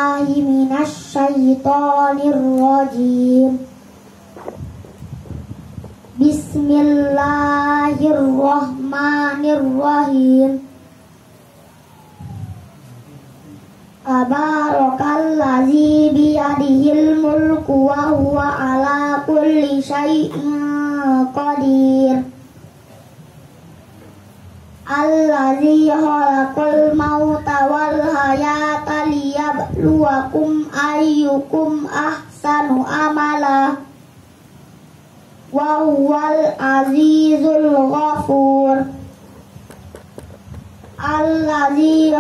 billahi minasyaitonir rajim. Bismillahirrahmanirrahim. Tabarakalladzi biyadihil mulku wa huwa ala kulli syai'in qadir. Alladzi khalaqal mauta wal hayata liyabluwakum ayyukum ahsanu amala wa huwal azizul ghafur. Alladzi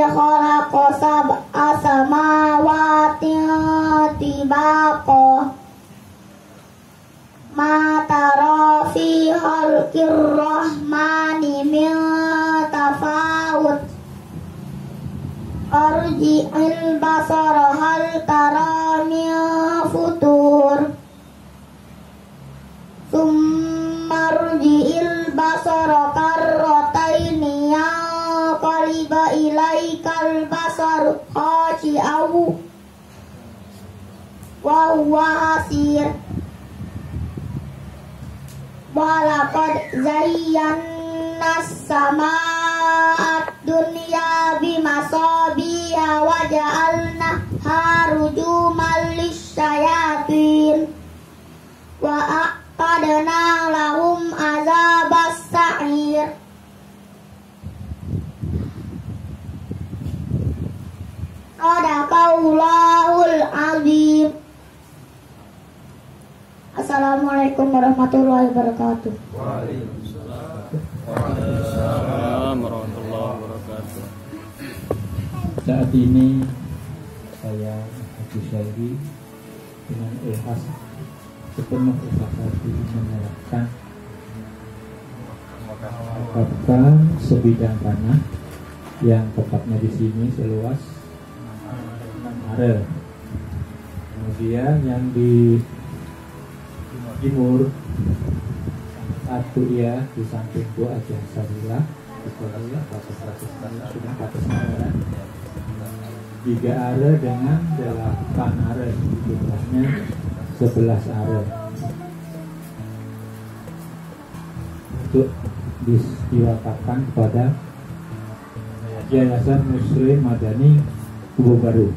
khalaqa sab'a samawati tibaqa ma tara fi khalqir rahmani min tafawut arji'il basara hal tara min futur summa arji'il basara karrataini yanqaliba ilaikal basaru khashi'aw wa huwa hasir. Walaqad zayyana as-samaa'a ad-dunya bimasabiha wa ja'alnaha rujuman lisyayatin wa a'tadna lahum azabas sa'ir. Shadaqallahul azim. Assalamualaikum warahmatullahi wabarakatuh. Waalaikumsalam warahmatullahi wabarakatuh. Saat ini saya Haji Syahri dengan ikhlas sepenuh ikhlas hati menyerahkan sebidang tanah yang tepatnya di sini seluas 6 are. Kemudian yang di timur satu ya di samping gua aja Sabila sudah batas anggaran 3 are dengan 8 are, jumlahnya 11 are untuk diwakafkan kepada Yayasan Muslim Madani Kubu Baru.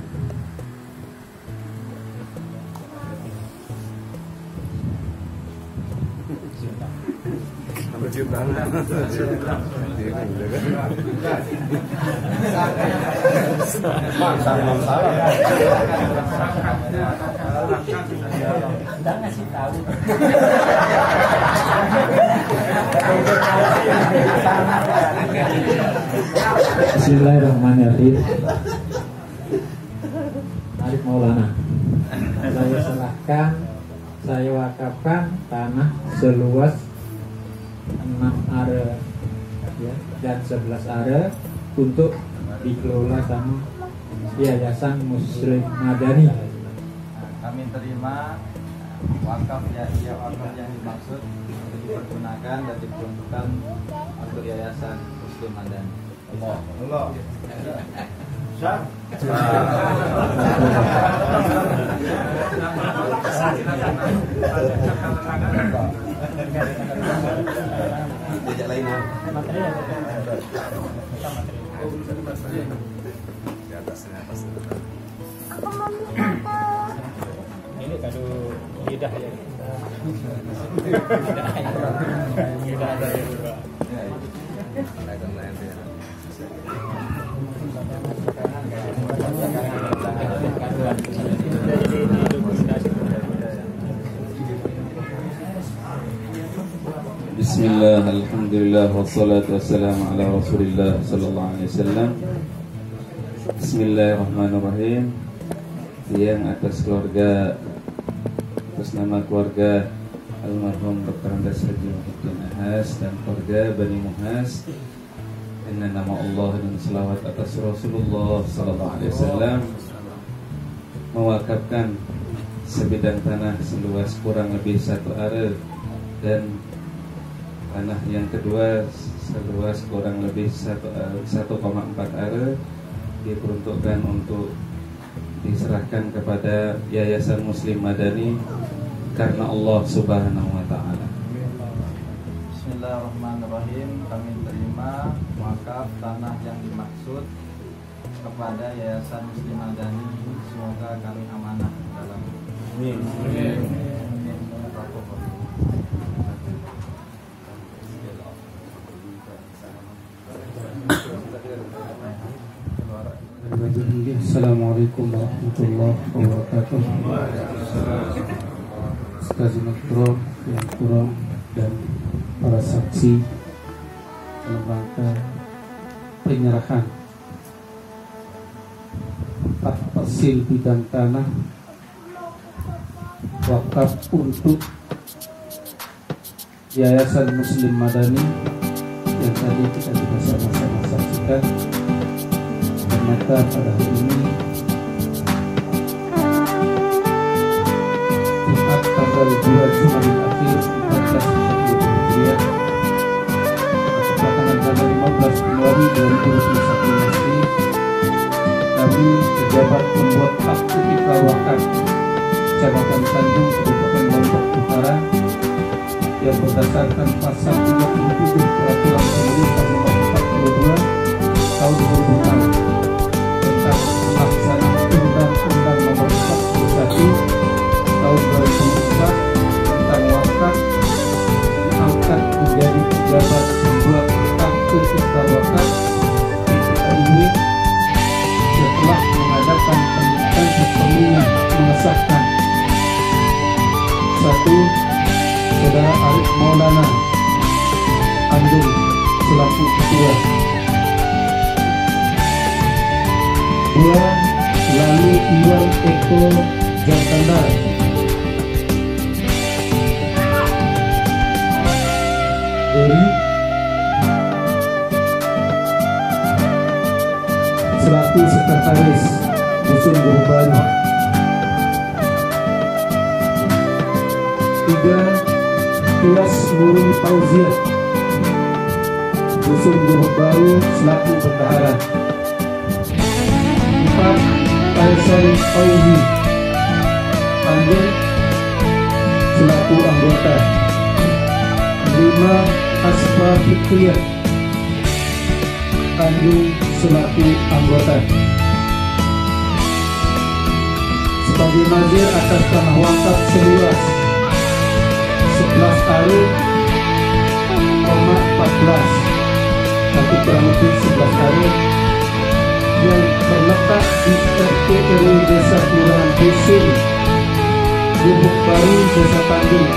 Bismillahirrahmanirrahim. Arif Maulana, saya serahkan, saya wakafkan tanah seluas 6 are ya, dan 11 are untuk dikelola sama Yayasan Muslim Madani. Kami terima wakaf wakaf yang dimaksud dipergunakan dan diperuntukkan untuk Yayasan Muslim Madani. Allah. Tidak lain Ini kado lidah ya. Lidah ada ya juga. Bismillah, alhamdulillah, wassalatu wassalamu ala rasulillah sallallahu alaihi wasallam. Bismillahirrahmanirrahim. Yang atas keluarga, atas nama keluarga almarhum Dr. Andes Haji Muhyiddin Ahas dan keluarga Bani Muhas, dengan nama Allah dan selawat atas Rasulullah sallallahu alaihi wasallam, mewakafkan sebidang tanah seluas kurang lebih 1 are dan Tanah yang kedua seluas kurang lebih 1,4 are diperuntukkan untuk diserahkan kepada Yayasan Muslim Madani karena Allah Subhanahu wa taala. Bismillahirrahmanirrahim. Kami terima wakaf tanah yang dimaksud kepada Yayasan Muslim Madani. Semoga kami amanah dalam Assalamualaikum warahmatullahi wabarakatuh. Sekalian makro yang kurang dan para saksi dalam rangka penyerahan 4 parcel bidang tanah wakaf untuk Yayasan Muslim Madani yang tadi kita juga sama-sama saksikan. Ternyata pada hari ini Jumat tanggal 2 Jumadil Akhir 1440 Hijriah bertepatan tanggal 15 Januari 2021 Masih, kami pejabat pembuat akte ikrar wakaf Kecamatan Tanjung, Kabupaten Lombok Utara, yang berdasarkan pasal 37 Peraturan Pemerintah Nomor 42 Tahun 2006 tentang pelaksanaan Undang-Undang Nomor 41 Tahun 2004 tentang wakaf, diangkat menjadi pejabat pembuat akte ikrar wakaf PPAIW setelah mengadakan pemilihan sepenuhnya mengesahkan 1. Saudara Arif Maulana Andung selaku ketua. 2. Lalu Iwan Eko Jakandar. 2. Selaku sekretaris Dusun Guru Baru. 3. Tias Nurul Fauziah Dusun Guru Baru selaku bendahara. 4. Faisal Fauzi Tanjung selaku anggota. 5. Asfa Fikriyah Tanjung selaku anggota. Sebagai nazir atas tanah wakaf seluas 11 are, 14 tapi kurang lebih 11 are yang terletak di RT RW Desa Kelurahan Dusun Gubuk Baru, Desa Tanjung,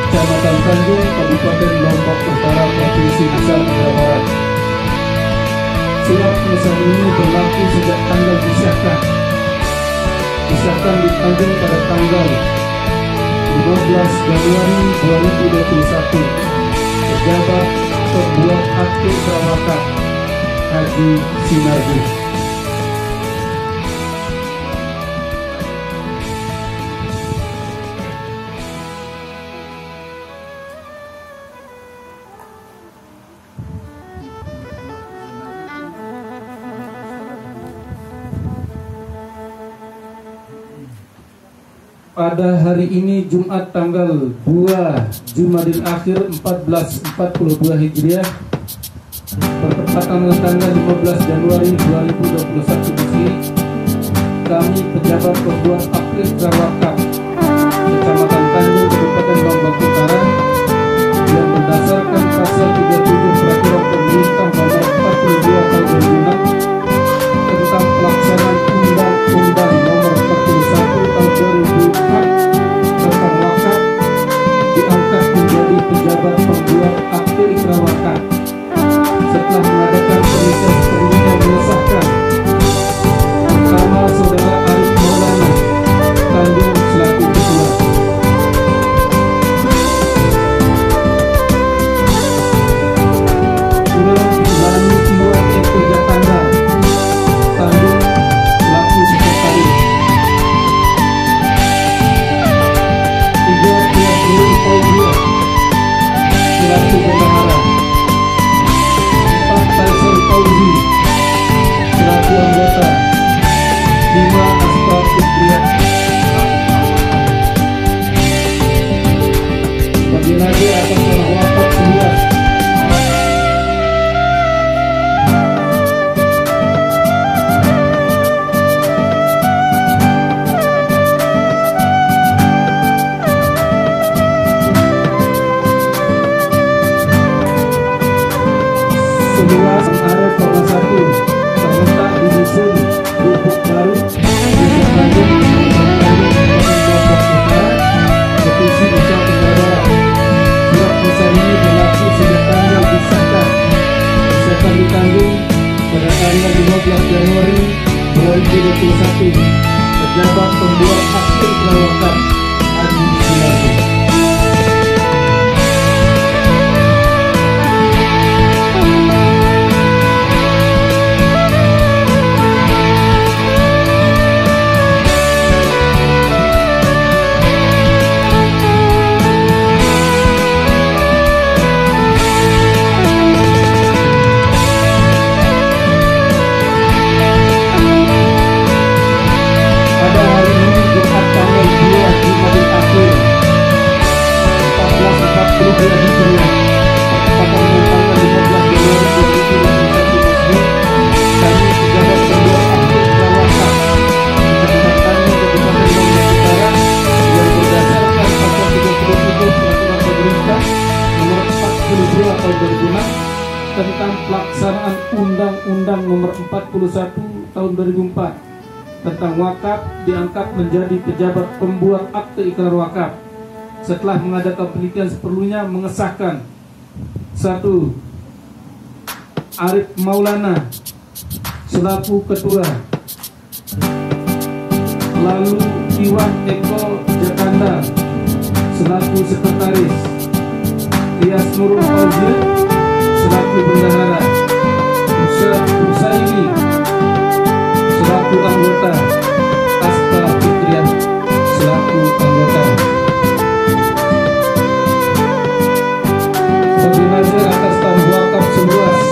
Kecamatan Tanjung, Kabupaten Lombok Utara, Provinsi Nusa Tenggara Barat. Surat pengesahan ini berlaku sejak tanggal disahkan di Tanjung pada tanggal 15 Januari 2021. Pejabat pembuat akte ikrar wakaf Haji Sinardi. Pada hari ini Jumat tanggal 2 Jumadil Akhir 1442 Hijriah bertepatan dengan tanggal 15 Januari 2021 Masih, kami pejabat pembuat akte ikrar wakaf Kecamatan Tanjung, Kabupaten Lombok Utara, yang berdasarkan pasal 37 Peraturan Pemerintah Nomor 42 Tahun 2006 tentang pelaksanaan Undang-Undang Nomor 41 Tahun 2004 tentang wakaf, diangkat menjadi pejabat pembuat akte ikrar wakaf setelah mengadakan proses perundingan mengesahkan. Pertama, Saudara Arif Maulana Tanjung selaku ketua. 2. Lalu Iwan Eko Jakandar Tanjung selaku sekretaris. 3. Tias Nurul seluas 6,1 terletak di dusun Bubuk Baru, Desa Tanjung, Lombok Utara, Provinsi Nusa Tenggara Barat. Surat pesan ini berlaku sejak tanggal disahkan ditanggung pada tanggal 15 Januari 2021. Pejabat pembuat akte kelewatan Haji Sinardi. Pada hari ini Jumat tanggal 2 Jumadil Akhir 1442 Hijriah, bertepatan dengan tanggal 15 Januari 2021 kami pejabat pembuat akte kelewatan Kecamatan Tanjung, Kabupaten Lombok Utara yang berdasarkan pasal 33 Peraturan Pemerintah Nomor 42 Tahun 2006 tentang pelaksanaan Undang-Undang Nomor 41 Tahun 2004 tentang wakaf diangkat menjadi pejabat pembuat akte ikrar wakaf setelah mengadakan penelitian seperlunya mengesahkan 1. Arif Maulana selaku ketua, lalu Iwan Eko Jakanda selaku sekretaris, Tias Nurul Fauzi selaku bendahara, Usaini selaku anggota, Asta Fitriah selaku anggota. Sebagai nazir atas tanah wakaf seluas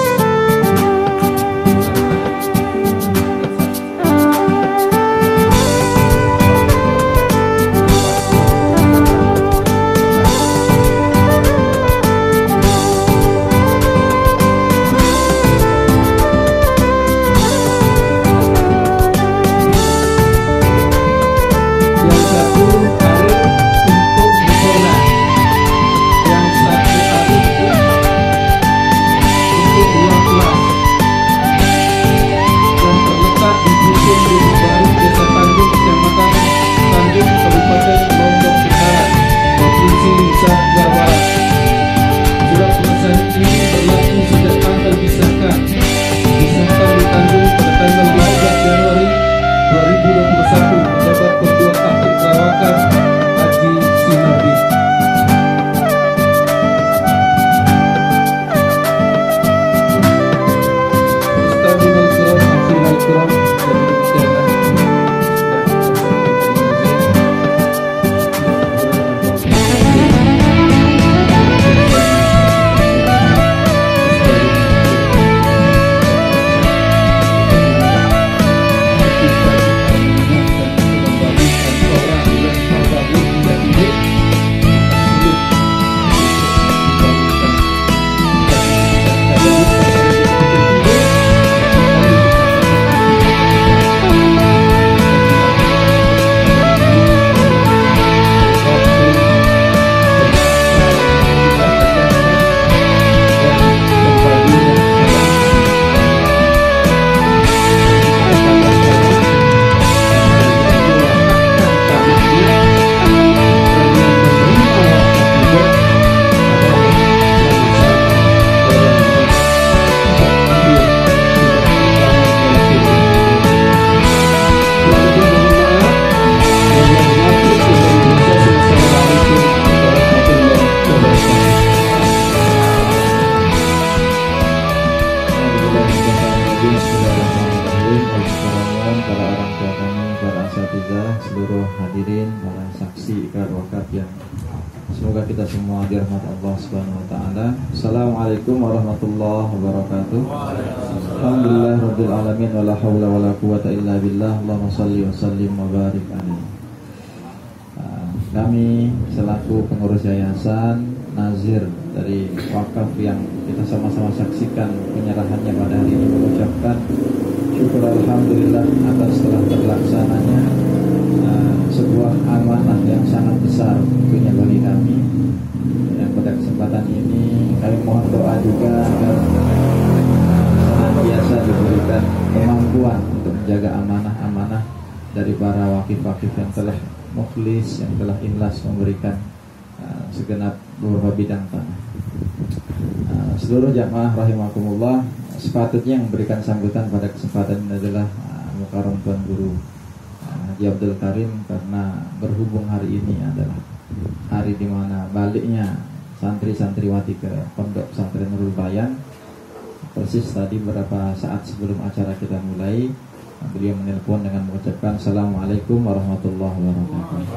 seluruh hadirin, para saksi ikrar wakaf yang semoga kita semua dirahmati Allah Subhanahu wa taala. Assalamualaikum warahmatullahi wabarakatuh. Alhamdulillah rabbil alamin wala haula wala quwata illa billah. Allahumma shalli wa sallim wa barik alaihi. Kami selaku pengurus yayasan nazir dari wakaf yang kita sama-sama saksikan penyerahannya pada hari ini mengucapkan syukur alhamdulillah atas telah terlaksananya sebuah amanah yang sangat besar tentunya bagi kami. Dan pada kesempatan ini kami mohon doa juga agar menjaga amanah-amanah dari para wakif-wakif yang telah mukhlis, yang telah ikhlas memberikan segenap beberapa bidang tanah. Seluruh jamaah rahimakumullah, sepatutnya yang memberikan sambutan pada kesempatan ini adalah Mukarram Tuan Guru Haji Abdul Karim, karena berhubung hari ini adalah hari di mana baliknya santri-santriwati ke Pondok Pesantren Nurul Bayan. Persis tadi beberapa saat sebelum acara kita mulai, beliau menelpon dengan mengucapkan Assalamualaikum warahmatullahi wabarakatuh.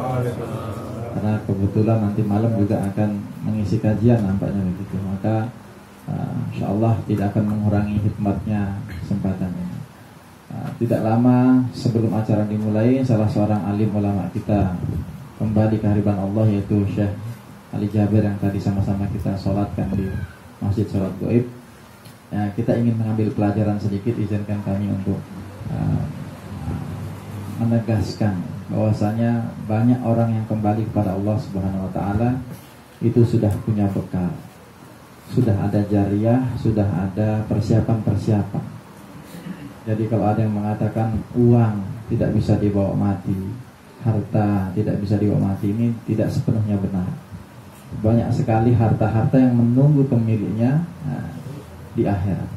Karena kebetulan nanti malam juga akan mengisi kajian nampaknya begitu, maka insyaallah tidak akan mengurangi hikmatnya kesempatan ini. Tidak lama sebelum acara dimulai, salah seorang alim ulama kita kembali ke hadirat Allah, yaitu Syekh Ali Jabir yang tadi sama-sama kita sholatkan di Masjid Sholat Gaib. Ya, kita ingin mengambil pelajaran sedikit, izinkan kami untuk menegaskan bahwasanya banyak orang yang kembali kepada Allah Subhanahu wa taala itu sudah punya bekal, sudah ada jariah, sudah ada persiapan-persiapan. Jadi kalau ada yang mengatakan uang tidak bisa dibawa mati, harta tidak bisa dibawa mati, ini tidak sepenuhnya benar. Banyak sekali harta-harta yang menunggu pemiliknya di akhirat.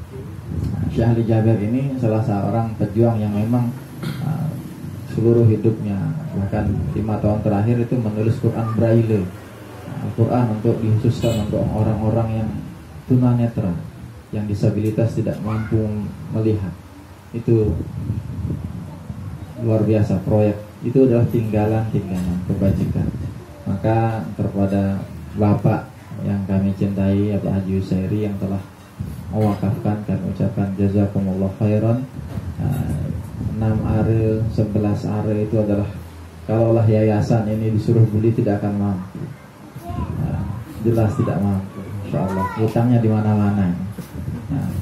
Syekh Ali Jabir ini salah seorang pejuang yang memang seluruh hidupnya, bahkan 5 tahun terakhir itu menulis Quran Braille, Al-Quran untuk dikhususkan untuk orang-orang yang tunanetra, yang disabilitas tidak mampu melihat. Itu luar biasa proyek. Itu adalah tinggalan kebajikan. Maka kepada Bapak yang kami cintai, Bapak Haji Usairi, yang telah mewakafkan, kami ucapkan jazakumullah khairan. 6 are, 11 are itu adalah, kalaulah yayasan ini disuruh beli tidak akan mampu. Jelas tidak mampu, insyaallah. Hutangnya di mana-mana.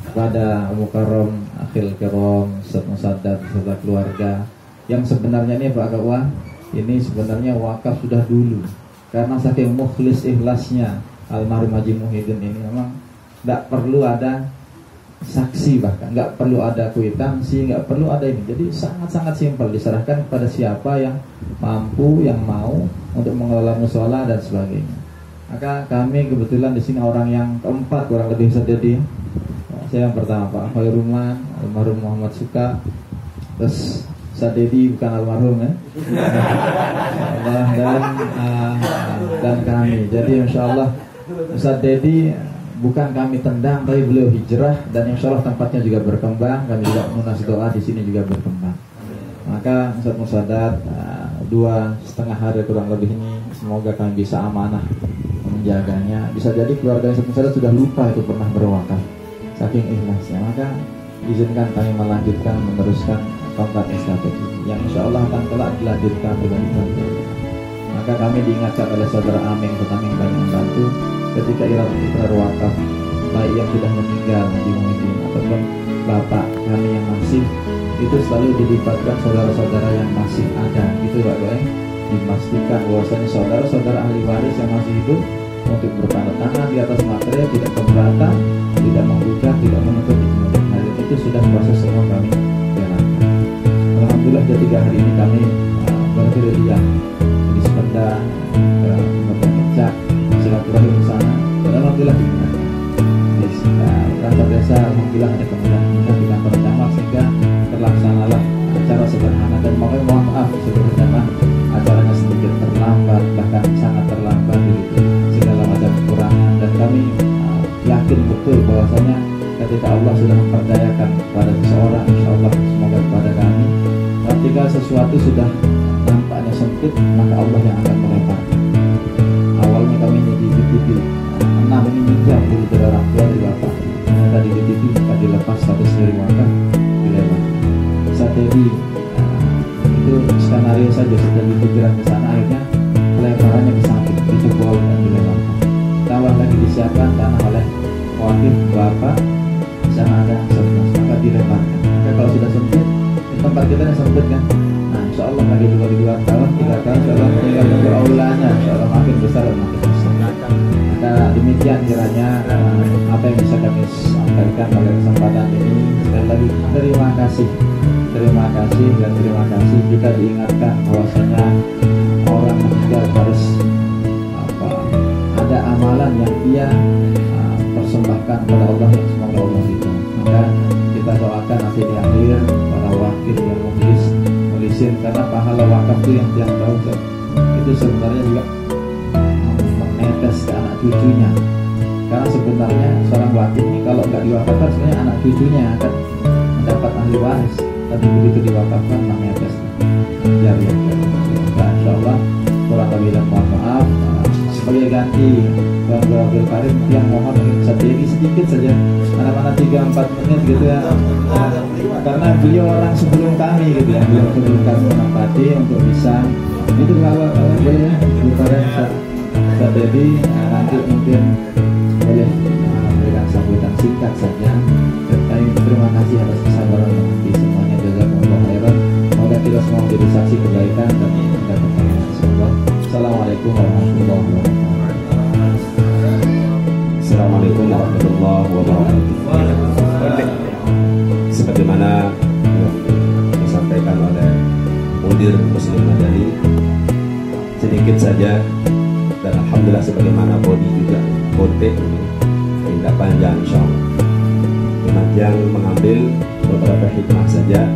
Kepada Mukarram, Akhil Kiram, Ustaz Musaddad, serta keluarga, yang sebenarnya ini Pak Ketua, ini sebenarnya wakaf sudah dulu, karena saking mukhlis ikhlasnya almarhum Haji Muhyiddin ini memang tidak perlu ada saksi, bahkan nggak perlu ada kwitansi, nggak perlu ada ini. Jadi sangat-sangat simpel, diserahkan kepada siapa yang mampu, yang mau untuk mengelola musola dan sebagainya. Maka kami kebetulan di sini orang yang keempat kurang lebih sedih. Saya yang pertama Pak Khairuman, almarhum Muhammad Suka, terus Sadedi bukan almarhum ya, dan kami. Jadi insyaallah Ustaz Dedi bukan kami tendang, tapi beliau hijrah, dan insyaallah tempatnya juga berkembang. Kami juga munas doa di sini juga berkembang. Maka Ustaz Musaddad 2,5 hari kurang lebih ini, semoga kami bisa amanah menjaganya. Bisa jadi keluarga Ustaz Musaddad sudah lupa itu pernah berwakaf, saking ikhlasnya. Maka izinkan kami melanjutkan, meneruskan tongkat estafet ini, yang insyaallah akan kelak dilanjutkan dengan itu. Maka kami diingatkan oleh saudara Aming tentang yang banyak membantu ketika ikrar wakaf, baik yang sudah meninggal Haji Muhyiddin ataupun bapak kami yang masih, itu selalu dilibatkan saudara-saudara yang masih ada. Itu Pak Boy, dipastikan bahwasanya saudara-saudara ahli waris yang masih hidup untuk bertanda tangan di atas materi, tidak keberatan, tidak menggugat, tidak menuntut di hal itu sudah proses semua kami jalankan. Alhamdulillah dari 3 hari ini kami bergerilya di Sepeda, ke Ngecak, silaturahim ke sana, dan alhamdulillah di kantor desa, alhamdulillah ada kemudahan kita di kantor camat, sehingga terlaksanalah acara sederhana. Dan mohon maaf seluruh jamaah, acaranya sedikit terlambat, bahkan sangat terlambat, segala macam kekurangan, dan kami yakin betul bahwasanya ketika Allah sudah memperdayakan kepada seseorang, insyaallah semoga kepada kami, ketika sesuatu sudah nampaknya sempit, maka Allah yang akan melebar. Awalnya kami di TV 6 ini minjam dulu dari orang tua di bapak, ternyata di TV maka dilepas status dari wakaf, dilewat. Saat jadi itu skenario saja, sudah dipikiran ke sana, akhirnya pelebarannya ke samping, dijebol dan dilewatkan. Tambah lagi disiapkan tanah oleh wakil bapak, sana ada sebelas, maka dilebarkan. Maka kalau sudah sempit, tempat kita yang sempit kan, nah insyaallah lagi 2 tahun, 3 tahun, insyaallah tinggal nunggu aulanya, insyaallah makin besar dan makin besar. Maka demikian kiranya apa yang bisa kami sampaikan sampaikan pada kesempatan ini. Sekali lagi terima kasih dan terima kasih kita diingatkan bahwasanya orang meninggal harus ada amalan yang dia persembahkan pada Allah yang semoga Allah ridho. Maka kita doakan nanti di akhir para wakil yang menulisin, karena pahala wakaf itu yang tiap tahun itu sebenarnya juga menetes ke anak cucunya. Karena sebenarnya seorang wakil ini kalau nggak diwakafkan sebenarnya anak cucunya akan mendapat ahli waris, tapi begitu diwakafkan menetes. Jadi insya Allah kurang lebih dan mohon maaf. Sebagai ganti Tuan Guru Abdul Karim yang mohon bisa jadi sedikit saja, mana-mana 3-4 menit gitu ya, karena beliau orang sebelum kami gitu ya, beliau sebelum kami menempati untuk bisa itu kalau boleh ya Abdul Karim bisa jadi nanti mungkin boleh memberikan sambutan singkat saja. Terima kasih atas kesabaran menanti semuanya, jazakumullah khairan. Semoga kita semua menjadi saksi kebaikan dan mendapatkan semoga. Assalamualaikum warahmatullahi wabarakatuh. Assalamualaikum warahmatullahi wabarakatuh. Sebagaimana yang disampaikan oleh Mudir Muslim Madani, sedikit saja, dan alhamdulillah sebagaimana bodi juga konten tidak panjang insyaallah. Yang mengambil beberapa hikmah saja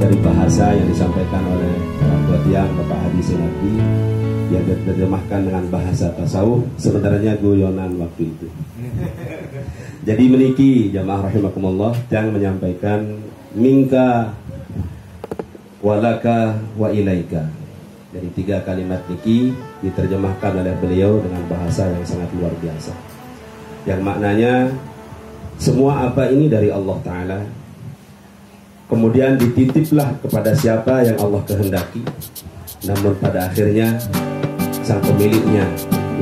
dari bahasa yang disampaikan oleh orang tua tiang Bapak Haji Senardi yang diterjemahkan dengan bahasa tasawuf, sebenarnya guyonan waktu itu. Jadi meniki jamaah rahimakumullah yang menyampaikan minka walaka wa ilaika. Jadi 3 kalimat niki diterjemahkan oleh beliau dengan bahasa yang sangat luar biasa, yang maknanya semua apa ini dari Allah Ta'ala, kemudian dititiplah kepada siapa yang Allah kehendaki, namun pada akhirnya sang pemiliknya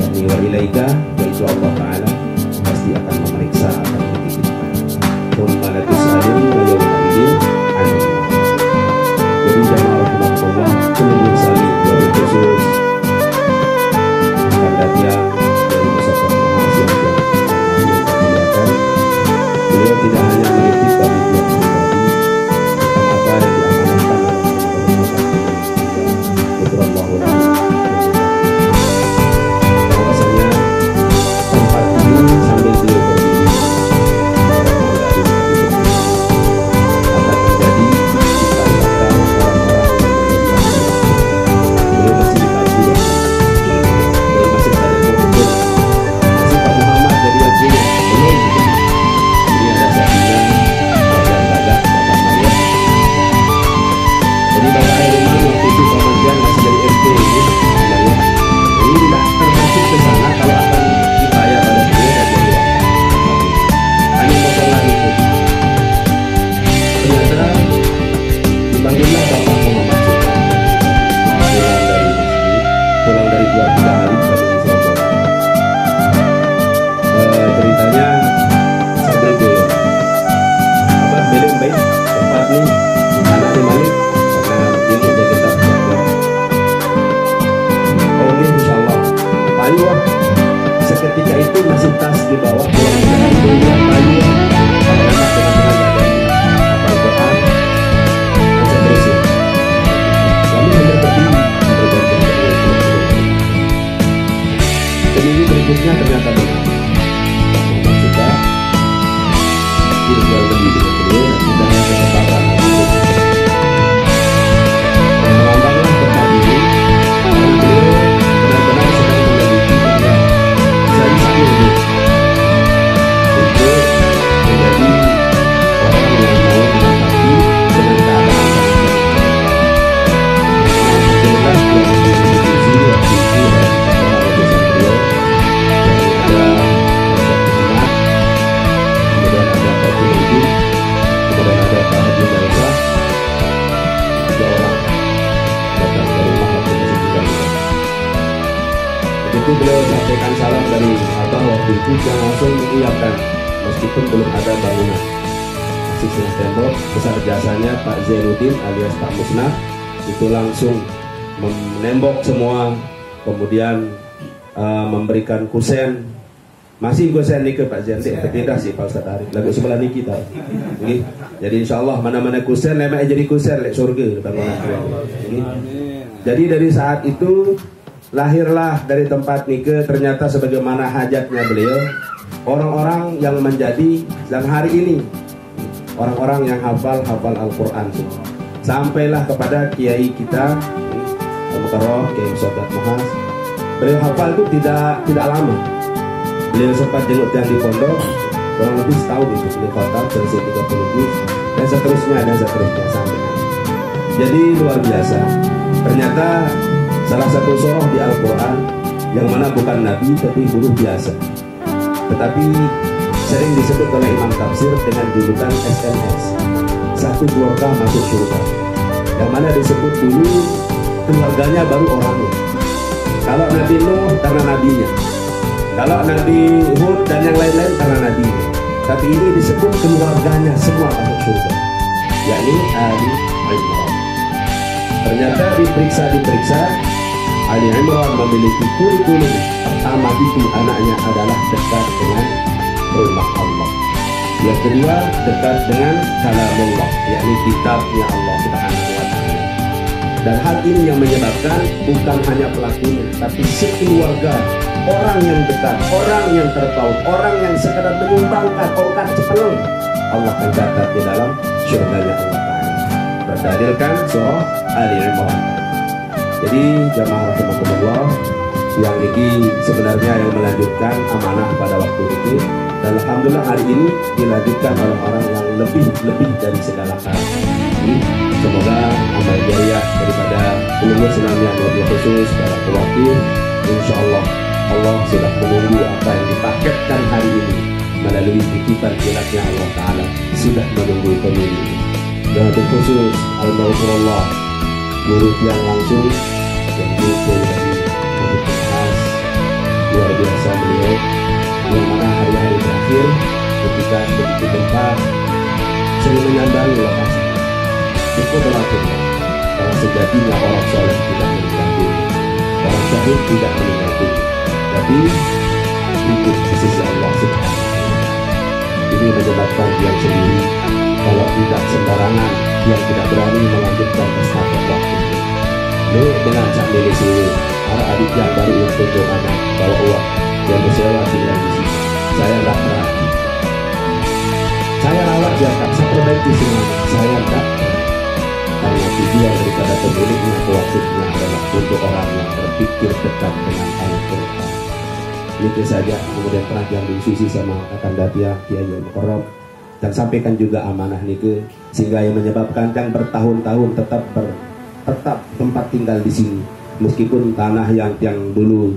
yakni wa ilaika, yaitu Allah Ta'ala, pasti akan memeriksa akan dititipkan. Tsumma latus'alun yawma idzin 'anil ma'ad. Jadi jamaah rahimakumullah, sungguh salih dari khusus kepada dia dari Musafir Mahasiswa yang dimuliakan. Beliau tidak hanya menitip bagi dia pribadi tentang apa yang diamanatkan dalam bahwasanya tempat ini sambil beliau berdiri akan menjadi dikarenakan orang-orang yang beliau masih dikaji, beliau masih ada yang masih Pak Muhammad jadi lagi belum. Ini ada Sabina, Bapak Bagas, Bapak Maria. Jadi Bapak Herman waktu itu kemudian masih dari RT ini, Maria. Ini tidak termasuk ke sana kalau akan dibayar pada beliau dan jadi hanya masalah itu. Ternyata dipanggillah Bapak Muhammad Sultan pulang dari 2-3 hari dari Surabaya. Ceritanya sambil beliau beliau baik tempat nih anak Malik karena dia udah kita belajar. Oh ini insyaallah ayo seketika itu masih tas di bawah pulang dengan dunia ayo kalau enak dengan ada Al-Quran dan seterusnya. Kami hanya berdiri seminggu berikutnya ternyata benar sudah tinggal lebih dengan beliau dan tidak ada kesempatan mengambanglah tempat ini karena beliau benar-benar sedang memiliki banyak saya ini untuk menjadi orang yang mau menempati dengan keadaan jelas yang diisi waktu itu oleh orang utusan beliau yang ada kemudian ada Pak Jumidi, kemudian ada Pak Haji Dalsa, 3 orang datang ke rumah waktu masih juga. Begitu beliau sampaikan salam dari Abah waktu itu, yang langsung mengiyakan meskipun belum ada bangunan, masih setengah tembok. Besar jasanya Pak Zainuddin alias Pak Musnah itu langsung menembok semua, kemudian memberikan kusen Masih kusen ni ke Pak Jan, berbeda sih Pak Ustaz Arif. Lagu sebelah ni kita. Okay. Jadi insyaAllah mana-mana kusen, lemak jadi kusen, lek surga. Okay. Jadi dari saat itu lahirlah dari tempat nikah, ternyata sebagaimana hajatnya beliau, orang-orang yang menjadi dan hari ini orang-orang yang hafal Al-Quran semua. Sampailah kepada kiai kita Al-Mukarram, Kiai Sobat Muhas. Beliau hafal itu tidak lama. Beliau sempat jenguk yang di pondok kurang lebih setahun itu, beliau total selesai 30 juz dan seterusnya sampai. Jadi luar biasa. Ternyata salah satu surah di Al-Quran yang mana bukan Nabi tapi buruh biasa, tetapi sering disebut oleh Imam Tafsir dengan julukan SMS, satu keluarga masuk surga, yang mana disebut dulu keluarganya baru orangnya. Kalau Nabi Nuh karena nabinya, kalau Nabi Hud dan yang lain-lain karena nabinya, tapi ini disebut keluarganya semua masuk surga, yakni Ali Imran. Ternyata diperiksa Ali Imran memiliki kurikulum pertama itu anaknya adalah dekat dengan rumah Allah. Yang kedua dekat dengan kalamullah, yakni kitabnya Allah Subhanahu wa taala. Dan hal ini yang menyebabkan bukan hanya pelakunya, tapi sekeluarga, orang yang dekat, orang yang terpaut, orang yang sekedar menyumbangkan okat cepelung, Allah akan catat di dalam syurganya Allah Ta'ala. Berdalilkan surah Ali Imran. Jadi jamaah rahimakumullah, yang ini sebenarnya yang melanjutkan amanah pada waktu itu, dan alhamdulillah hari ini dilanjutkan oleh orang yang lebih dari segala hal. Semoga amal jariah daripada ulama senamnya lebih khusus para pewakil, insyaallah Allah sudah menunggu apa yang dipaketkan hari ini melalui titipan kilatnya Allah Ta'ala, sudah menunggu pemilu. Dan terkhusus al-Mawfurullah, guru yang langsung yang betul dari Nabi Muhammad, luar biasa beliau, yang mana hari-hari terakhir ketika begitu tempat sering menyambangi lokasi. Itu berlakunya karena sejatinya orang soleh tidak meninggal dunia, orang syahid tidak meninggal dunia, tapi hidup di sisi Allah Subhanahu wa taala. Ini menyebabkan dia sendiri kalau tidak sembarangan, dia tidak berani melanjutkan estafet waktu. Lalu dengan cak milisi para adik yang baru yang tunjuk anak bawa uang yang bersewa tinggal di sini. Saya tidak pernah. Saya rawat zakat, saya perbaiki semuanya. Saya tidak karena tujuan daripada pemiliknya waktunya adalah untuk orang yang berpikir dekat dengan Al-Quran. Itu saja. Kemudian pengajian diisusi sama akan Datia Kiai Al-Mukarram dan sampaikan juga amanah nike, sehingga yang menyebabkan yang bertahun-tahun tetap tempat tinggal di sini, meskipun tanah yang dulu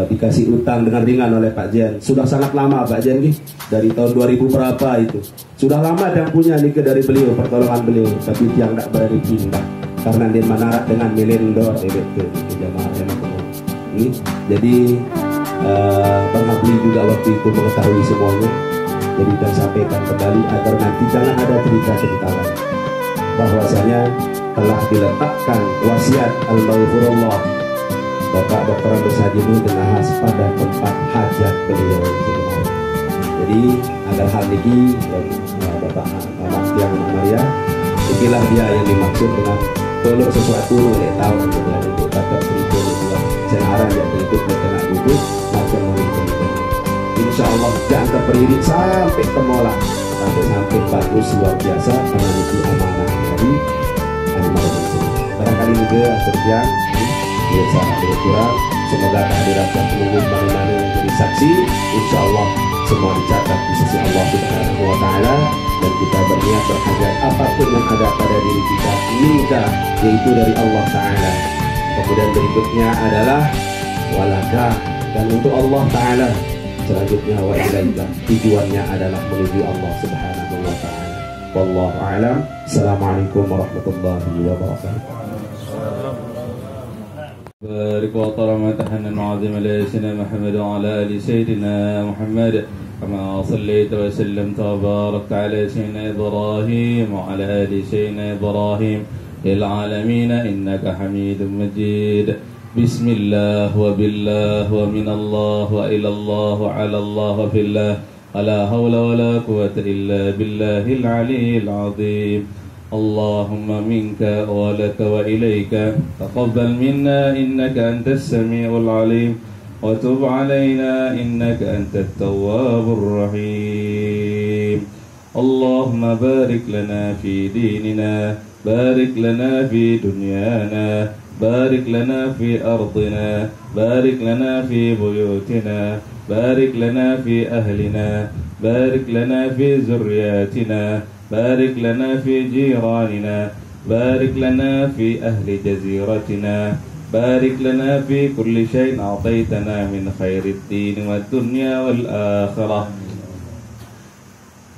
dikasih utang dengan ringan oleh Pak Jan, sudah sangat lama Pak Jan nih, dari tahun 2000 berapa itu sudah lama yang punya nike dari beliau, pertolongan beliau, tapi yang tidak berani pindah karena dia menarak dengan melendor itu jamaah ini. Jadi Bang Habli juga waktu itu mengetahui semuanya, jadi dan sampaikan kembali agar nanti jangan ada cerita-cerita lain, bahwasanya telah diletakkan wasiat al-Mawfurullah Bapak Dr. Andes Haji Muhyiddin Nahas pada tempat hajat beliau sebenarnya. Jadi agar hal ini Bapak Ahmad yang Maria, inilah dia yang dimaksud dengan tolong sesuatu oleh tahu untuk kata beribu itu senara yang berikut berkenak duduk macam mungkin. Insya Allah jangan terperirik sampai kemola, sampai bagus luar biasa karena itu amanah dari almarhum. Barangkali juga terjang biasa ada kurang. Semoga kehadiran dan penunggu mana-mana yang jadi saksi, insya Allah semua dicatat di sisi Allah Subhanahu wa taala, dan kita berniat berhajat apapun yang ada pada diri kita minta, yaitu dari Allah Ta'ala. Kemudian berikutnya adalah walaka, dan untuk Allah Ta'ala. Selanjutnya wa ilaika, tujuannya adalah menuju Allah Subhanahu wa taala. Wallahu a'lam. Assalamualaikum warahmatullahi wabarakatuh. بارك وطرما تحنا عظيم لسيدنا محمد وعلى ال سيدنا محمد كما صليت وسلمت وباركت على سيدنا ابراهيم وعلى ال سيدنا ابراهيم للعالمين انك حميد مجيد. Bismillah wa billah wa minallah wa ilallah wa alallah wa fillah. La hawla wa la quwwata illa billahil aliyyil azim. Allahumma minka wa laka wa ilayka taqabbal minna innaka antas samiul alim wa tub alaina innaka antat tawwabur rahim. Allahumma barik lana fi dinina, barik lana fi dunyana, barik lana fi ardina, barik lana fi buyutina, barik lana fi ahlina, barik lana fi zurriyatina, barik lana fi jiranina, barik lana fi ahli jaziratina, barik lana fi kulli shay'in a'taytana min khairid din wad dunya wal akhirah.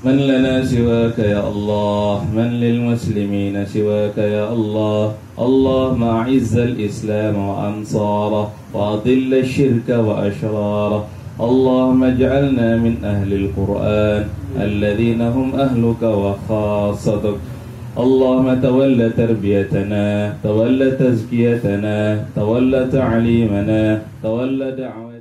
من لنا سواك يا الله، من للمسلمين سواك يا الله. اللهم أعز الإسلام وأنصاره وأضل الشرك وأشراره. اللهم اجعلنا من أهل القرآن الذين هم أهلك وخاصتك. اللهم تولى تربيتنا، تولى تزكيتنا، تولى تعليمنا، تولى دعوتنا.